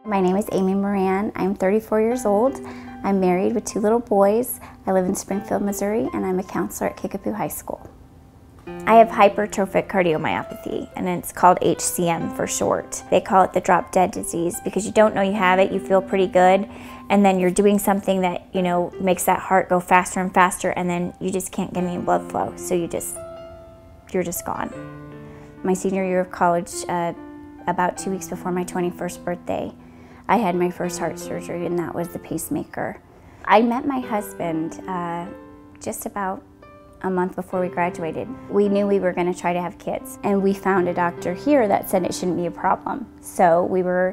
My name is Amy Moran. I'm 34 years old. I'm married with 2 little boys. I live in Springfield, Missouri, and I'm a counselor at Kickapoo High School. I have hypertrophic cardiomyopathy, and it's called HCM for short. They call it the drop-dead disease because you don't know you have it, you feel pretty good, and then you're doing something that, makes that heart go faster and faster, and then you just can't get any blood flow, so you're just gone. My senior year of college, about 2 weeks before my 21st birthday, I had my first heart surgery, and that was the pacemaker. I met my husband just about a month before we graduated. We knew we were going to try to have kids, and we found a doctor here that said it shouldn't be a problem. So we were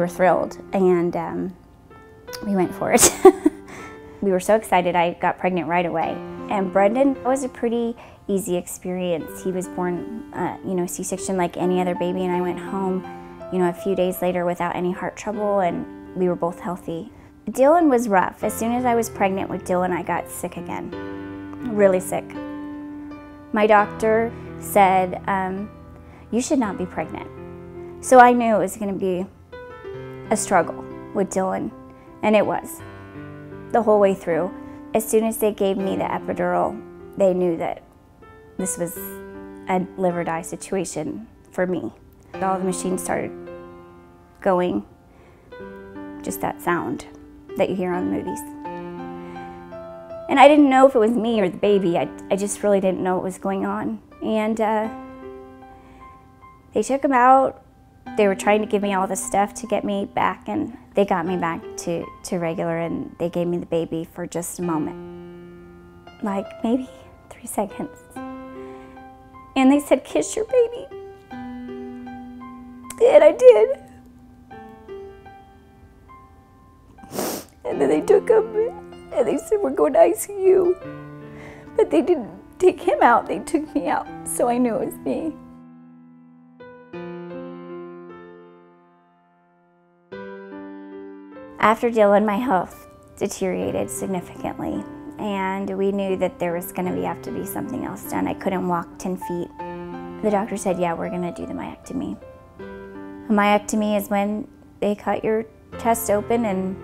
thrilled, and we went for it. We were so excited I got pregnant right away. And Brendan was a pretty easy experience. He was born, C-section like any other baby, and I went home, a few days later without any heart trouble, and we were both healthy. Dylan was rough. As soon as I was pregnant with Dylan, I got sick again, really sick. My doctor said, you should not be pregnant. So I knew it was going to be a struggle with Dylan, and it was, the whole way through. As soon as they gave me the epidural, they knew that this was a live or die situation for me. All the machines started going, just that sound that you hear on the movies. And I didn't know if it was me or the baby. I just really didn't know what was going on. And they took him out. They were trying to give me all this stuff to get me back, and they got me back to regular, and they gave me the baby for just a moment, like maybe 3 seconds. And they said, "Kiss your baby." And I did. And then they took him and they said, "We're going to ICU." But they didn't take him out, they took me out. So I knew it was me. After Dylan, my health deteriorated significantly. And we knew that there was going to have to be something else done. I couldn't walk 10 feet. The doctor said, "Yeah, we're going to do the myectomy." A myectomy is when they cut your chest open and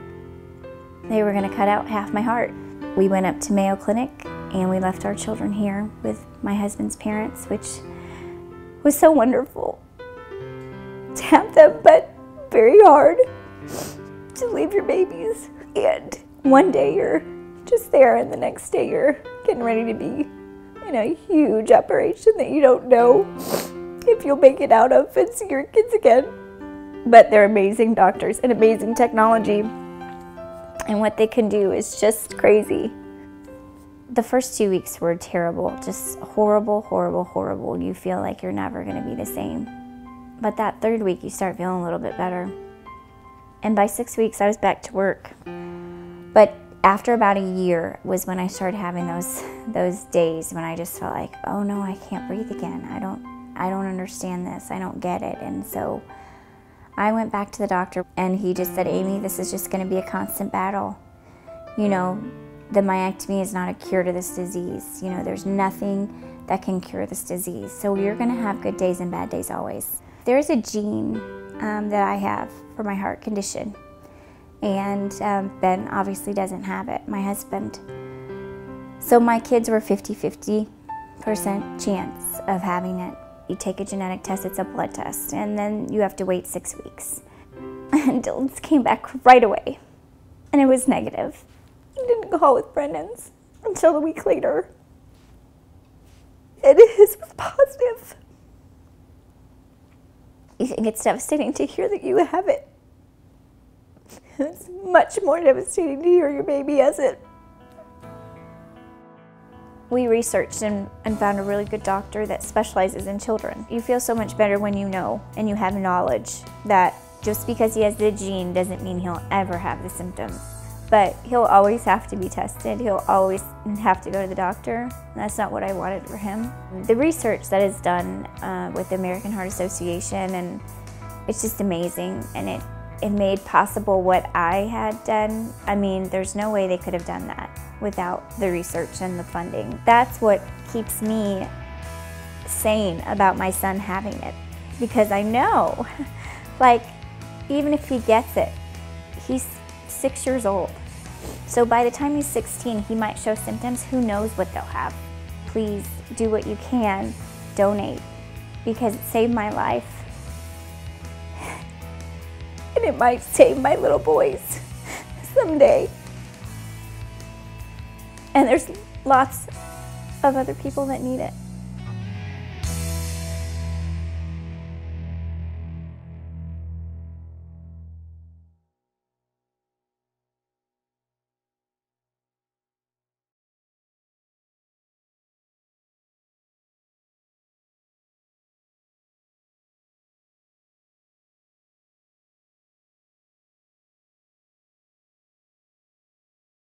they were going to cut out half my heart. We went up to Mayo Clinic and we left our children here with my husband's parents, which was so wonderful to have them, but very hard to leave your babies. And one day you're just there, and the next day you're getting ready to be in a huge operation that you don't know if you'll make it out of and see your kids again. But they're amazing doctors and amazing technology, and what they can do is just crazy. The first 2 weeks were terrible, just horrible, horrible, horrible. You feel like you're never going to be the same. But that 3rd week you start feeling a little bit better. And by 6 weeks I was back to work. But after about a year was when I started having those days when I just felt like, oh no, I can't breathe again. I don't understand this. I don't get it. And so I went back to the doctor, and he just said, "Amy, this is just going to be a constant battle. The myectomy is not a cure to this disease. There's nothing that can cure this disease. So you're going to have good days and bad days always." There's a gene that I have for my heart condition. And Ben obviously doesn't have it, my husband. So my kids were 50-50% chance of having it. You take a genetic test, it's a blood test, and then you have to wait 6 weeks. And Dylan's came back right away, and it was negative. He didn't call with Brendan's until a week later, and his was positive. You think it's devastating to hear that you have it. It's much more devastating to hear your baby has it. We researched and found a really good doctor that specializes in children. You feel so much better when you know and you have knowledge that just because he has the gene doesn't mean he'll ever have the symptoms. But he'll always have to be tested. He'll always have to go to the doctor. That's not what I wanted for him. The research that is done with the American Heart Association, and it's just amazing, and it made possible what I had done. I mean, there's no way they could have done that without the research and the funding. That's what keeps me sane about my son having it, because I know, like, even if he gets it, he's 6 years old. So by the time he's 16, he might show symptoms. Who knows what they'll have? Please do what you can. Donate, because it saved my life. And it might save my little boys someday. And there's lots of other people that need it.